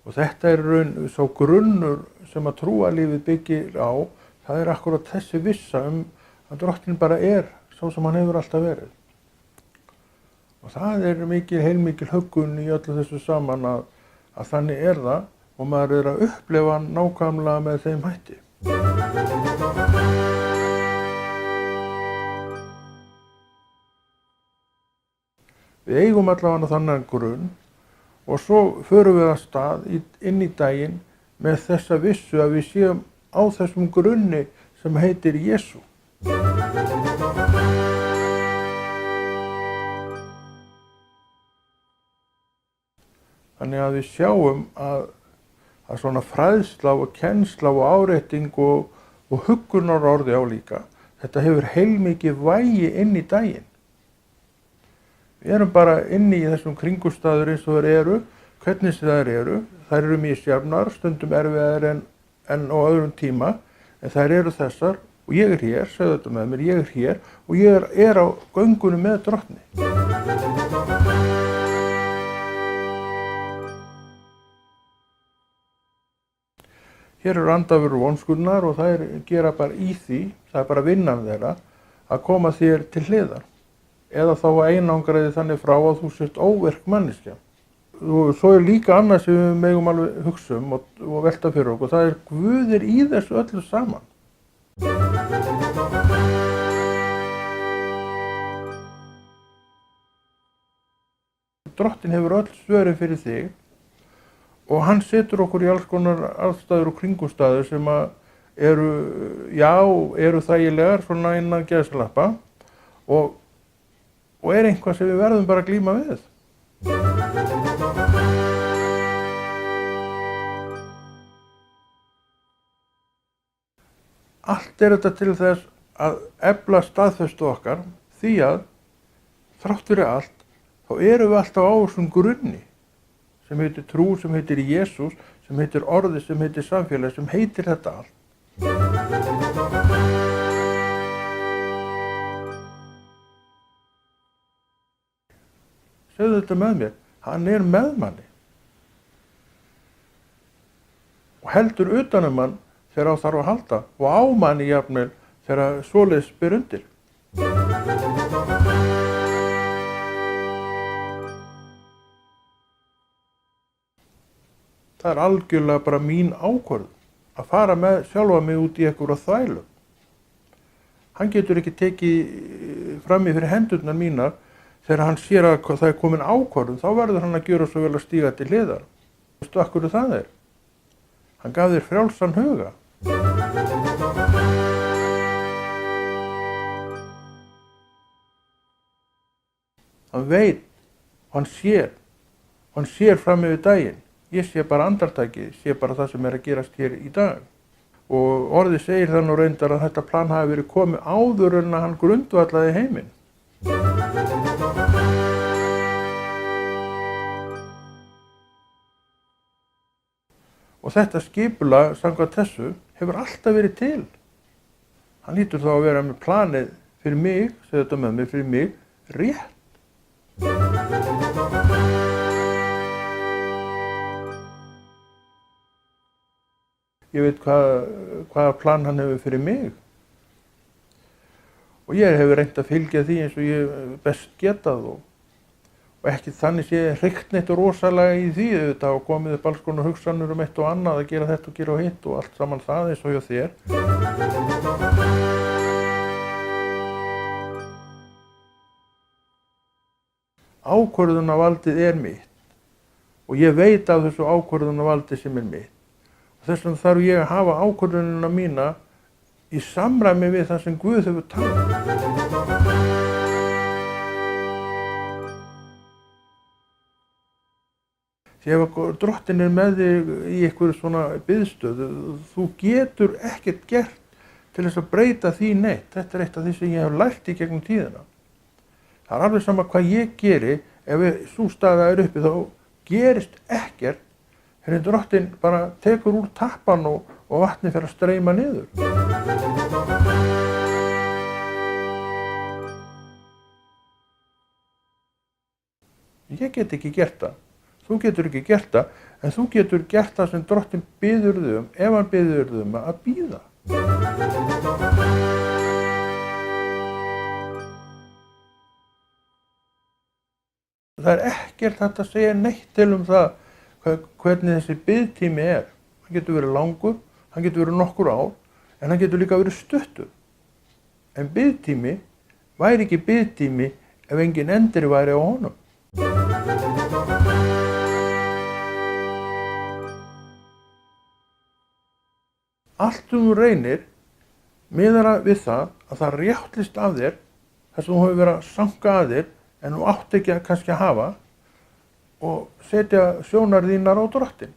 Og þetta raun sá grunnur sem að trúarlífið byggir á, það akkúrat þessi vissa að Drottinn bara sá sem hann hefur alltaf verið. Og það heilmikil huggun í öllu þessu saman að þannig það og maður að upplifa hann nákvæmlega með þeim hætti. Við eigum allavega þannig grunn og svo förum við af stað inn í daginn með þessa vissu að við séum á þessum grunni sem heitir Jesú. Þannig að við sjáum að svona fræðsla og kennsla og árétting og huggunarorði á líka, þetta hefur heilmikið vægi inn í daginn. Við erum bara inni í þessum kringumstæður eins og þær hvernig þær eru misjafnar, stundum erfiðar en á öðrum tíma, en þær eru þessar og ég hér, segðu þetta með mér, ég hér og ég á göngunum með Drottni. Hér eru andafur vonskunnar og þær gera bara í því, það bara vinnan þeirra, að koma þér til hliðar. Eða þá einangraði þannig frá að þú sért óvirk manneskja. Og svo líka annað sem við megum alveg hugsa og velta fyrir okkur, það Guð í þessu öllu saman. Drottinn hefur öll svörin fyrir þig og hann setur okkur í alls konar aðstæður og kringumstæður sem eru þægilegar svona innan gæsalappa og eitthvað sem við verðum bara að glíma við. Allt þetta til þess að efla staðfestu okkar því að þrátt fyrir allt þá erum við alltaf á þessum grunni sem heitir trú, sem heitir Jesús, sem heitir orði, sem heitir samfélag, sem heitir þetta allt. Segðu þetta með mér, hann með manni og heldur utan mann þegar á þarf að halda og á manni jafnvel þegar svoleiðis ber undir. Það algjörlega bara mín ákvörðun að fara með sjálfa mig út í einhverja þvælu. Hann getur ekki tekið fram í fyrir hendurnar mínar þegar hann sér að það komin ákvörðun, þá verður hann að gjöra svo vel að stíga til hliðar. Veistu af hverju það Hann gaf þér frjálsan huga. Hann veit, hann sér fram yfir daginn. Ég sé bara andartakið, sé bara það sem að gerast hér í dag. Og orðið segir það nú reyndar að þetta plan hafi verið komið áður en að hann grundvallaði heiminn. Og þetta skipulag, samkvæmt þessu, hefur alltaf verið til. Hann hlýtur þá að vera með planið fyrir mig, segðu þetta með mig, fyrir mig, rétt. Ég veit hvaða plan hann hefur fyrir mig. Og ég hefur reynt að fylgja því eins og ég best getað og ekki þannig sé hrygt neitt rosalega í því auðvitað og komið upp alls konar hugsanir eitt og annað að gera þetta og gera hitt og allt saman það eins og hjá þér. Ákvörðunarvaldið mitt og ég veit af þessu ákvörðunarvaldi sem mitt. Og þess vegna þarf ég að hafa ákvörðunina mína í samræmi við það sem Guð hefur talað. Því ef Drottinn með þig í einhverju svona biðstöðu, þú getur ekkert gert til þess að breyta því neitt. Þetta eitt af því sem ég hef lært í gegnum tíðina. Það alveg sama hvað ég geri, ef sú staða uppi þá gerist ekkert, henni Drottinn bara tekur úr tappan og vatni fer að streyma niður. Ég get ekki gert það. Þú getur ekki gert það, en þú getur gert það sem Drottinn biður þig um, ef hann biður þig um að bíða. Það er ekkert hægt að segja neitt til um það hvernig þessi biðtími er. Hann getur verið langur, hann getur verið nokkur ár, en hann getur líka verið stuttur. En biðtími væri ekki biðtími ef engin endir væri á honum. Allt sem þú reynir miðar við það að það rjáttlist af þér þar sem þú hefur verið að sanka að þér en þú átt ekki að kannski hafa og setja sjónar þínar á Drottinn.